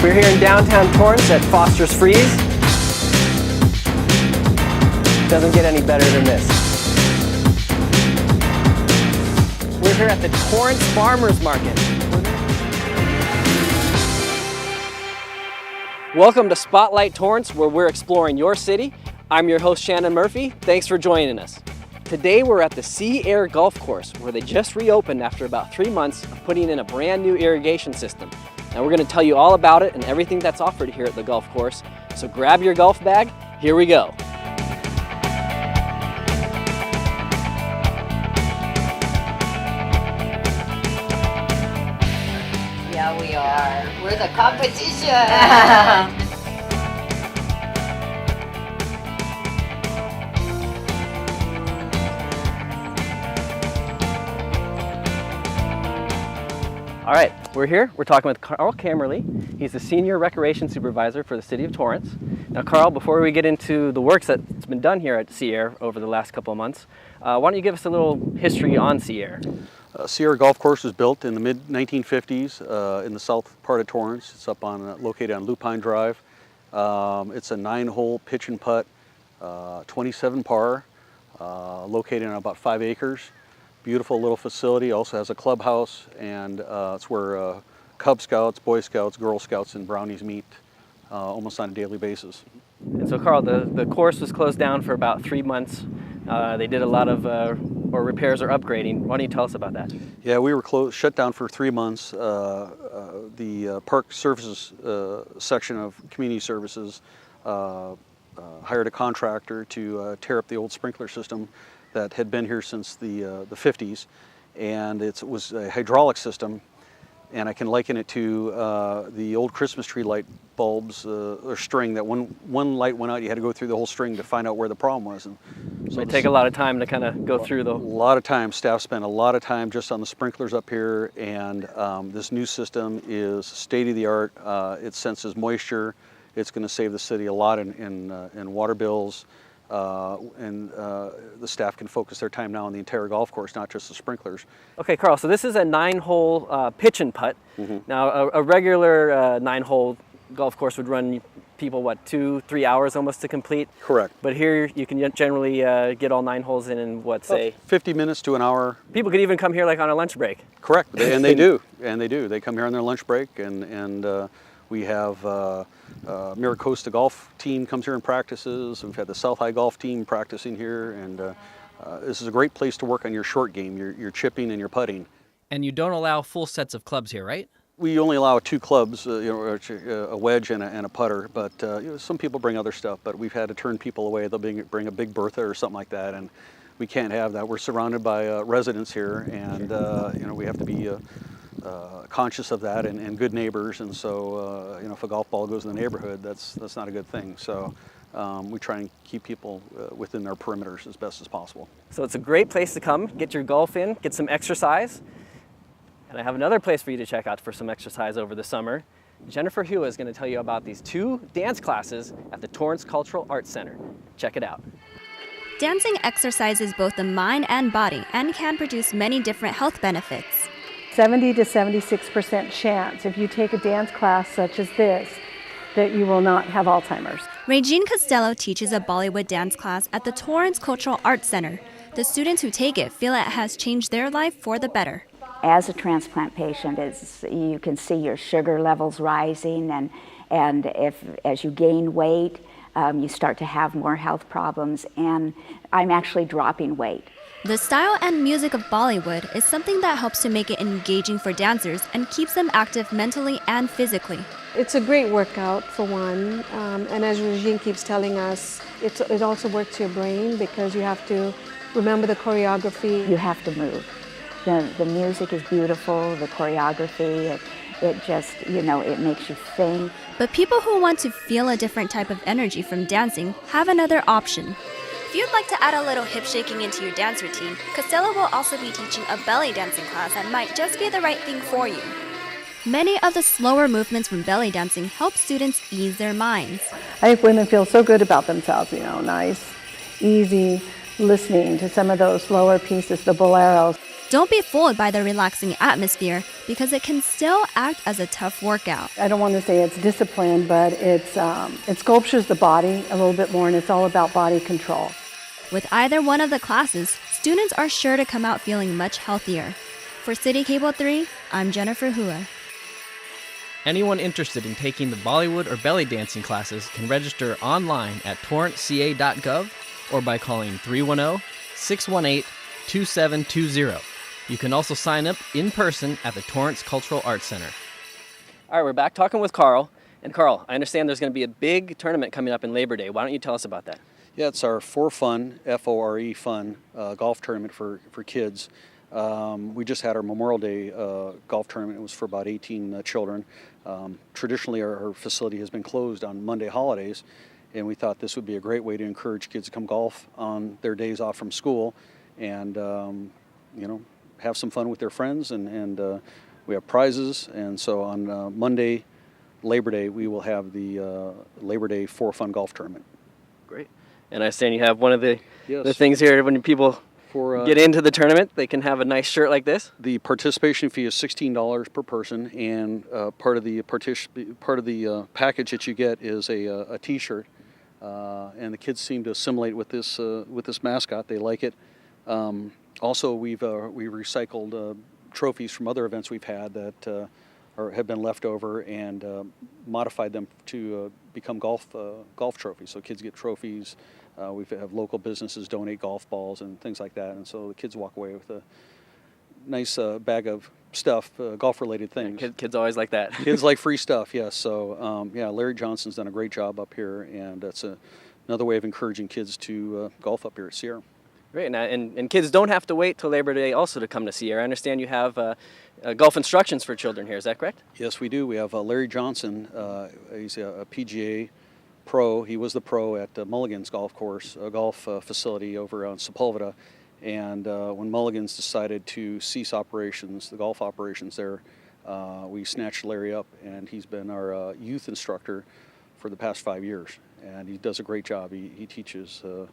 We're here in downtown Torrance at Foster's Freeze. Doesn't get any better than this. We're here at the Torrance Farmers Market. Welcome to Spotlight Torrance, where we're exploring your city. I'm your host, Shannon Murphy. Thanks for joining us. Today we're at the Sea Air Golf Course, where they just reopened after about 3 months of putting in a brand new irrigation system. Now we're going to tell you all about it and everything that's offered here at the golf course. So grab your golf bag, here we go. Yeah, we are. We're the competition. All right, we're here. We're talking with Carl Kammerly. He's the Senior Recreation Supervisor for the City of Torrance. Now, Carl, before we get into the works that's been done here at Sea Air over the last couple of months, why don't you give us a little history on Sea Air? Sea Air Golf Course was built in the mid-1950s in the south part of Torrance. It's up on located on Lupine Drive. It's a 9-hole pitch and putt, 27 par, located on about 5 acres. Beautiful little facility. Also has a clubhouse, and it's where Cub Scouts, Boy Scouts, Girl Scouts, and Brownies meet almost on a daily basis. And so, Carl, the course was closed down for about 3 months. They did a lot of repairs or upgrading. Why don't you tell us about that? Yeah, we were shut down for 3 months. The Park Services section of Community Services hired a contractor to tear up the old sprinkler system that had been here since the 50s, and it was a hydraulic system, and I can liken it to the old Christmas tree light bulbs or string that when one light went out, you had to go through the whole string to find out where the problem was. And so it take a lot of time to kind of go through the... A lot of time. Staff spent a lot of time just on the sprinklers up here, and this new system is state-of-the-art. It senses moisture. It's going to save the city a lot in water bills. The staff can focus their time now on the entire golf course, not just the sprinklers. Okay, Carl, so this is a 9-hole pitch and putt. Mm-hmm. Now, a regular 9-hole golf course would run people, what, 2-3 hours almost to complete? Correct. But here you can generally get all 9 holes in what, say? 50 minutes to an hour. People could even come here like on a lunch break. Correct, and they do. They come here on their lunch break, and we have Miracosta golf team comes here and practices. We've had the South High golf team practicing here, and this is a great place to work on your short game, your chipping and your putting. And you don't allow full sets of clubs here, right? We only allow 2 clubs, a wedge and a putter, but some people bring other stuff, but we've had to turn people away. They'll bring a big Bertha or something like that, and we can't have that. We're surrounded by residents here, and we have to be conscious of that and good neighbors, and so if a golf ball goes in the neighborhood, that's not a good thing. So we try and keep people within their perimeters as best as possible. So it's a great place to come, get your golf in, get some exercise. And I have another place for you to check out for some exercise over the summer. Jennifer Hua is going to tell you about these 2 dance classes at the Torrance Cultural Arts Center. Check it out. Dancing exercises both the mind and body and can produce many different health benefits. 70 to 76% chance if you take a dance class such as this that you will not have Alzheimer's. Regine Costello teaches a Bollywood dance class at the Torrance Cultural Arts Center. The students who take it feel it has changed their life for the better. As a transplant patient, you can see your sugar levels rising, and as you gain weight, you start to have more health problems, and I'm actually dropping weight. The style and music of Bollywood is something that helps to make it engaging for dancers and keeps them active mentally and physically. It's a great workout for one, and as Regine keeps telling us, it also works your brain because you have to remember the choreography. You have to move. The music is beautiful, the choreography, it just, it makes you think. But people who want to feel a different type of energy from dancing have another option. If you'd like to add a little hip shaking into your dance routine, Costello will also be teaching a belly dancing class that might just be the right thing for you. Many of the slower movements from belly dancing help students ease their minds. I think women feel so good about themselves, nice, easy, listening to some of those lower pieces, the boleros. Don't be fooled by the relaxing atmosphere because it can still act as a tough workout. I don't want to say it's discipline, but it sculptures the body a little bit more, and it's all about body control. With either one of the classes, students are sure to come out feeling much healthier. For CitiCABLE 3, I'm Jennifer Hua. Anyone interested in taking the Bollywood or belly dancing classes can register online at torranceca.gov or by calling 310-618-2720. You can also sign up in person at the Torrance Cultural Arts Center. All right, we're back talking with Carl. And Carl, I understand there's going to be a big tournament coming up in Labor Day. Why don't you tell us about that? Yeah, it's our For Fun, F-O-R-E Fun, golf tournament for kids. We just had our Memorial Day golf tournament. It was for about 18 children. Traditionally, our facility has been closed on Monday holidays, and we thought this would be a great way to encourage kids to come golf on their days off from school and, have some fun with their friends. And we have prizes. And so on Monday, Labor Day, we will have the Labor Day For Fun golf tournament. Great. And I understand you have one of the Yes. things here when people get into the tournament, they can have a nice shirt like this. The participation fee is $16 per person, and part of the package that you get is a T-shirt. And the kids seem to assimilate with this mascot. They like it. Also, we recycled trophies from other events we've had that have been left over and modified them to become golf trophies. So kids get trophies. We have local businesses donate golf balls and things like that, and so the kids walk away with a nice bag of stuff, golf-related things. Kids always like that. Kids like free stuff, yes. So, Larry Johnson's done a great job up here, and that's another way of encouraging kids to golf up here at Sierra. Great, and kids don't have to wait till Labor Day also to come to Sierra. I understand you have golf instructions for children here, is that correct? Yes, we do. We have Larry Johnson. He's a PGA pro. He was the pro at Mulligan's golf course, a golf facility over on Sepulveda. And when Mulligan's decided to cease operations, the golf operations there, we snatched Larry up, and he's been our youth instructor for the past 5 years. And he does a great job. He teaches a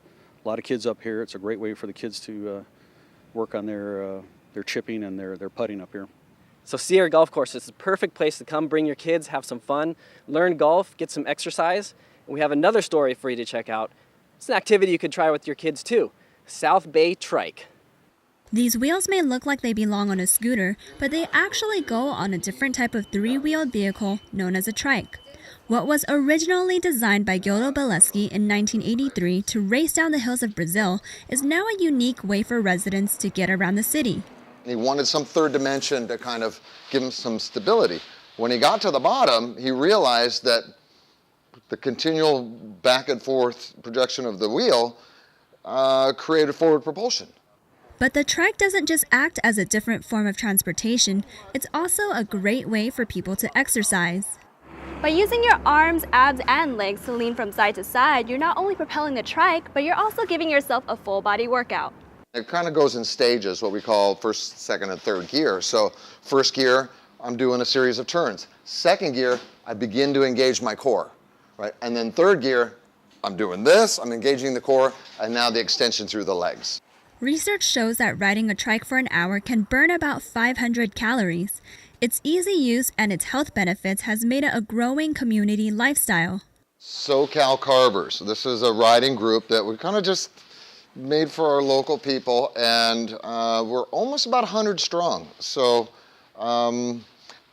lot of kids up here. It's a great way for the kids to work on their chipping and their putting up here. So Sierra Golf Course is the perfect place to come bring your kids, have some fun, learn golf, get some exercise. And we have another story for you to check out. It's an activity you could try with your kids too. South Bay Trike. These wheels may look like they belong on a scooter, but they actually go on a different type of three-wheeled vehicle known as a trike. What was originally designed by Gildo Baleski in 1983 to race down the hills of Brazil is now a unique way for residents to get around the city. He wanted some third dimension to kind of give him some stability. When he got to the bottom, he realized that the continual back and forth projection of the wheel created forward propulsion. But the trike doesn't just act as a different form of transportation, it's also a great way for people to exercise. By using your arms, abs, and legs to lean from side to side, you're not only propelling the trike, but you're also giving yourself a full body workout. It kind of goes in stages, what we call first, second, and third gear. So first gear, I'm doing a series of turns. Second gear, I begin to engage my core, right? And then third gear, I'm doing this, I'm engaging the core, and now the extension through the legs. Research shows that riding a trike for an hour can burn about 500 calories. Its easy use and its health benefits has made it a growing community lifestyle. SoCal Carvers. This is a riding group that we kind of just made for our local people, and we're almost about 100 strong. So,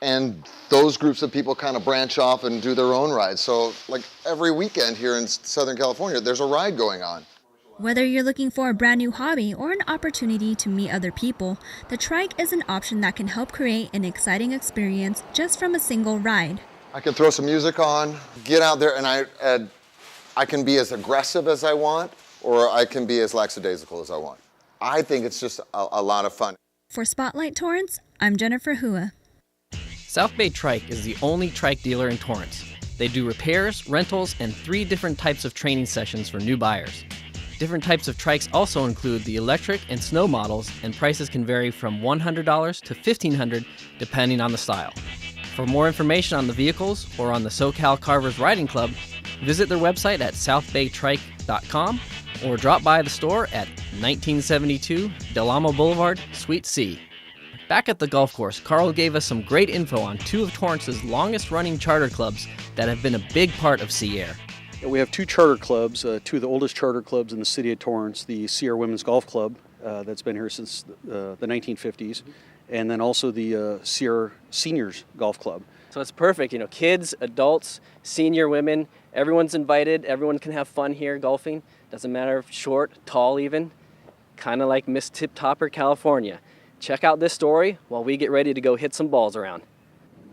and those groups of people kind of branch off and do their own rides. So like every weekend here in Southern California, there's a ride going on. Whether you're looking for a brand new hobby or an opportunity to meet other people, the trike is an option that can help create an exciting experience just from a single ride. I can throw some music on, get out there, and I can be as aggressive as I want, or I can be as lackadaisical as I want. I think it's just a lot of fun. For Spotlight Torrance, I'm Jennifer Hua. South Bay Trike is the only trike dealer in Torrance. They do repairs, rentals, and 3 different types of training sessions for new buyers. Different types of trikes also include the electric and snow models, and prices can vary from $100 to $1,500 depending on the style. For more information on the vehicles or on the SoCal Carvers Riding Club, visit their website at southbaytrike.com or drop by the store at 1972, Del Amo Boulevard, Suite C. Back at the golf course, Carl gave us some great info on two of Torrance's longest-running charter clubs that have been a big part of Sea Air. We have two charter clubs, two of the oldest charter clubs in the city of Torrance, the Sea Air Women's Golf Club that's been here since the 1950s, and then also the Sea Air Seniors Golf Club. So it's perfect, you know, kids, adults, senior women, everyone's invited, everyone can have fun here golfing. Doesn't matter if short, tall even, kind of like Miss Tip Topper, California. Check out this story while we get ready to go hit some balls around.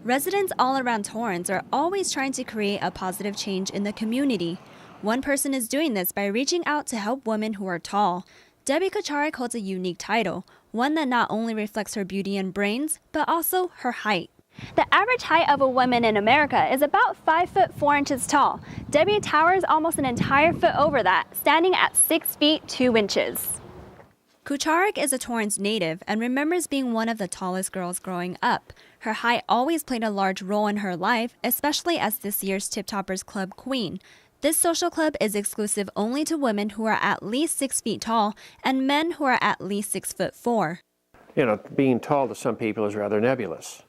Residents all around Torrance are always trying to create a positive change in the community. One person is doing this by reaching out to help women who are tall. Debbie Kucharik holds a unique title, one that not only reflects her beauty and brains, but also her height. The average height of a woman in America is about 5 foot 4 inches tall. Debbie towers almost an entire foot over that, standing at 6 feet 2 inches. Kucharik is a Torrance native and remembers being one of the tallest girls growing up. Her height always played a large role in her life, especially as this year's Tip Toppers Club queen. This social club is exclusive only to women who are at least 6 feet tall and men who are at least 6 foot 4. You know, being tall to some people is rather nebulous,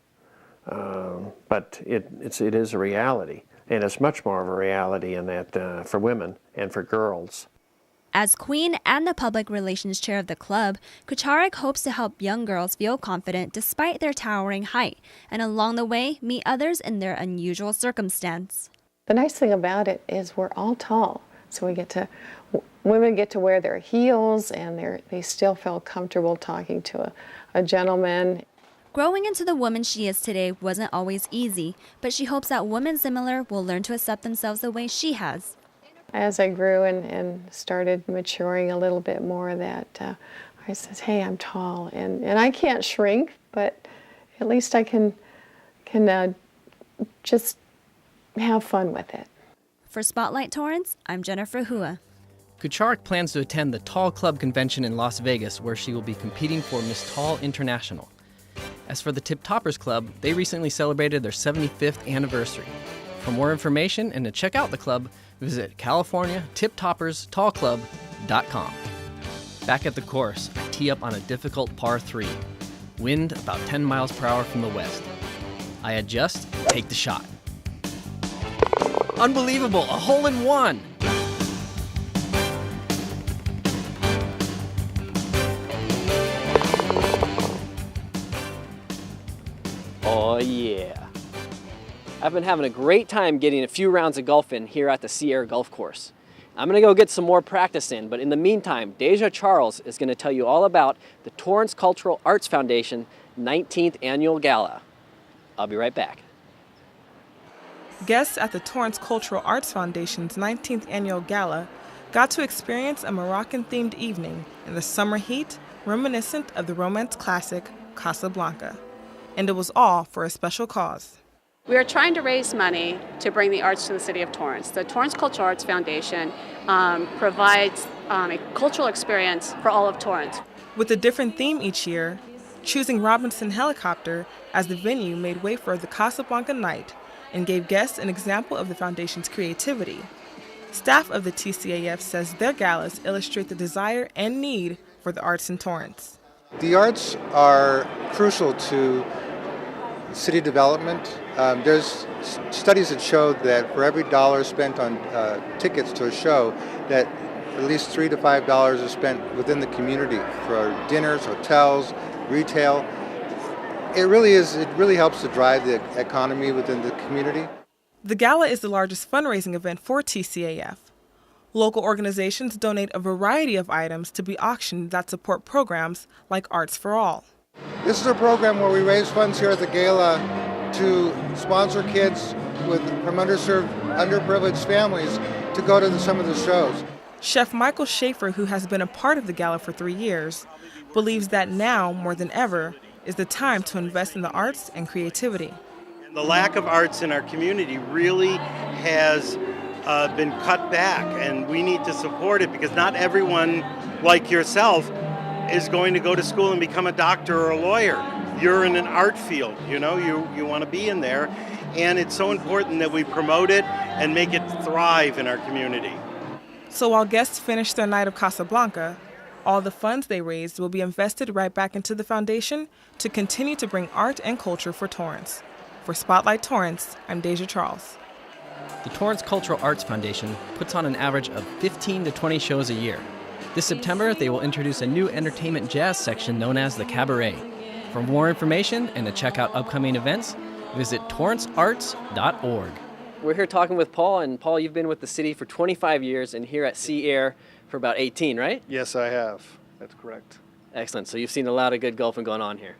but it is a reality, and it's much more of a reality in that for women and for girls. As queen and the public relations chair of the club, Kucharik hopes to help young girls feel confident despite their towering height, and along the way, meet others in their unusual circumstance. The nice thing about it is we're all tall, so women get to wear their heels, and they still feel comfortable talking to a gentleman. Growing into the woman she is today wasn't always easy, but she hopes that women similar will learn to accept themselves the way she has. As I grew and started maturing a little bit more, that I said, hey, I'm tall, and I can't shrink, but at least I can just have fun with it. For Spotlight Torrance, I'm Jennifer Hua. Kucharik plans to attend the Tall Club convention in Las Vegas, where she will be competing for Miss Tall International. As for the Tip Toppers Club, they recently celebrated their 75th anniversary. For more information and to check out the club, visit CaliforniaTipToppersTallClub.com. Back at the course, I tee up on a difficult par 3. Wind about 10 miles per hour from the west. I adjust, take the shot. Unbelievable, a hole-in-one! Oh yeah. I've been having a great time getting a few rounds of golf in here at the Sea Air Golf Course. I'm gonna go get some more practice in, but in the meantime, Deja Charles is gonna tell you all about the Torrance Cultural Arts Foundation 19th Annual Gala. I'll be right back. Guests at the Torrance Cultural Arts Foundation's 19th Annual Gala got to experience a Moroccan-themed evening in the summer heat reminiscent of the romance classic Casablanca. And it was all for a special cause. We are trying to raise money to bring the arts to the city of Torrance. The Torrance Cultural Arts Foundation provides a cultural experience for all of Torrance. With a different theme each year, choosing Robinson Helicopter as the venue made way for the Casablanca night and gave guests an example of the foundation's creativity. Staff of the TCAF says their galas illustrate the desire and need for the arts in Torrance. The arts are crucial to city development. There's studies that show that for every dollar spent on tickets to a show, that at least $3 to $5 is spent within the community for dinners, hotels, retail. It really helps to drive the economy within the community. The gala is the largest fundraising event for TCAF. Local organizations donate a variety of items to be auctioned that support programs like Arts for All. This is a program where we raise funds here at the gala to sponsor kids from underprivileged families to go to some of the shows. Chef Michael Schaefer, who has been a part of the gala for 3 years, believes that now, more than ever, is the time to invest in the arts and creativity. The lack of arts in our community really has been cut back, and we need to support it because not everyone, like yourself, is going to go to school and become a doctor or a lawyer. You're in an art field, you want to be in there, and it's so important that we promote it and make it thrive in our community. So while guests finish their night of Casablanca, All the funds they raised will be invested right back into the foundation to continue to bring art and culture for Torrance. For Spotlight Torrance, I'm Deja Charles. The Torrance Cultural Arts Foundation puts on an average of 15 to 20 shows a year. This September, they will introduce a new entertainment jazz section known as the Cabaret. For more information and to check out upcoming events, visit torrancearts.org. We're here talking with Paul, and Paul, you've been with the city for 25 years and here at Sea Air for about 18, right? Yes, I have. That's correct. Excellent. So you've seen a lot of good golfing going on here.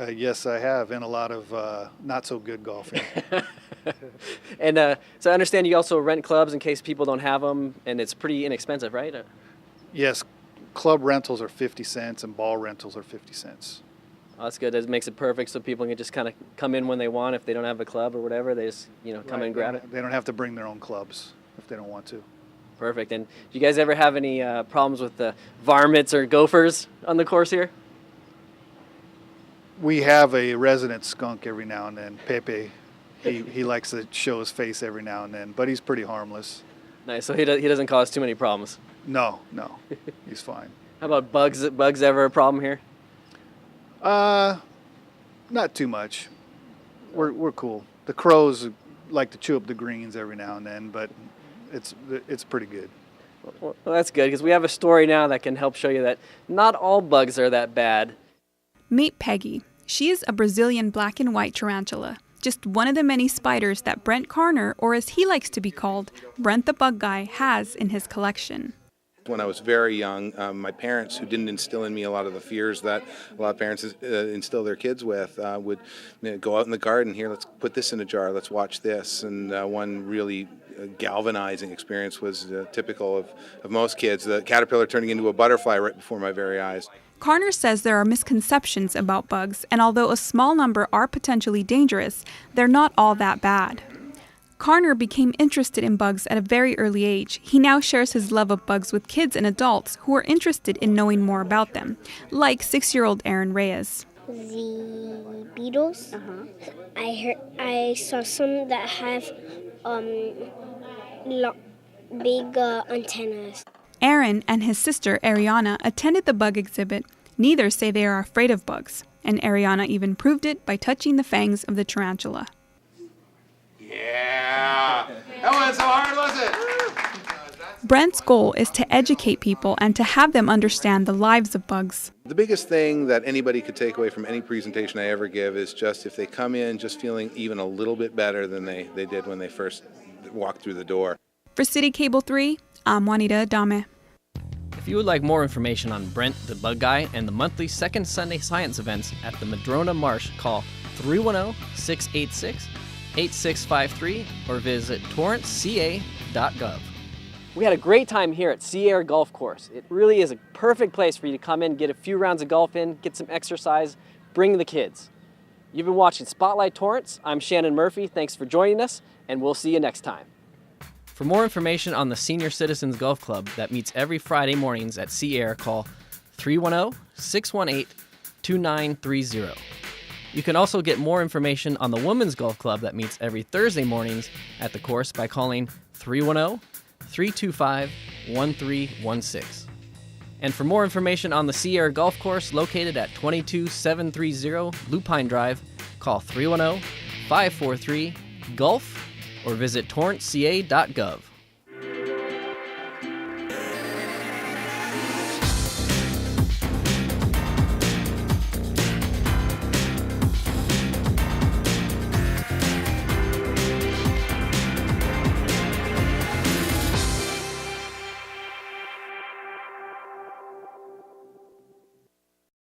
Yes, I have, and a lot of not so good golfing. And so I understand you also rent clubs in case people don't have them, and it's pretty inexpensive, right? Yes, club rentals are 50 cents and ball rentals are 50 cents. Oh, that's good. That makes it perfect so people can just kind of come in when they want. If they don't have a club or whatever, they just come in and grab it. They don't have to bring their own clubs if they don't want to. Perfect. And do you guys ever have any problems with the varmints or gophers on the course here? We have a resident skunk every now and then, Pepe. He likes to show his face every now and then, but he's pretty harmless. Nice. So he doesn't cause too many problems? No, he's fine. How about bugs? Bugs ever a problem here? Not too much. We're cool. The crows like to chew up the greens every now and then, but it's pretty good. Well, that's good, because we have a story now that can help show you that not all bugs are that bad. Meet Peggy. She is a Brazilian black and white tarantula, just one of the many spiders that Brent Carner, or as he likes to be called, Brent the Bug Guy, has in his collection. When I was very young, my parents, who didn't instill in me a lot of the fears that a lot of parents instill their kids with, would go out in the garden, here, let's put this in a jar, let's watch this. And one really galvanizing experience was typical of most kids, the caterpillar turning into a butterfly right before my very eyes. Carner says there are misconceptions about bugs, and although a small number are potentially dangerous, they're not all that bad. Carner became interested in bugs at a very early age. He now shares his love of bugs with kids and adults who are interested in knowing more about them, like 6-year-old Aaron Reyes. The beetles. I saw some that have big antennas. Aaron and his sister Ariana attended the bug exhibit. Neither say they are afraid of bugs, and Ariana even proved it by touching the fangs of the tarantula. Yeah, that wasn't so hard, was it? Brent's goal is to educate people and to have them understand the lives of bugs. The biggest thing that anybody could take away from any presentation I ever give is just if they come in just feeling even a little bit better than they did when they first walked through the door. For CitiCABLE 3, I'm Juanita Adame. If you would like more information on Brent the Bug Guy and the monthly Second Sunday Science events at the Madrona Marsh, call 310-686-8653 or visit torranceca.gov. We had a great time here at Sea Air Golf Course. It really is a perfect place for you to come in, get a few rounds of golf in, get some exercise, bring the kids. You've been watching Spotlight Torrance. I'm Shannon Murphy. Thanks for joining us, and we'll see you next time. For more information on the Senior Citizens Golf Club that meets every Friday mornings at Sea Air, call 310-618-2930. You can also get more information on the Women's Golf Club that meets every Thursday mornings at the course by calling 310-325-1316. And for more information on the Sea Air Golf Course located at 22730 Lupine Drive, call 310-543-GOLF or visit torranceca.gov.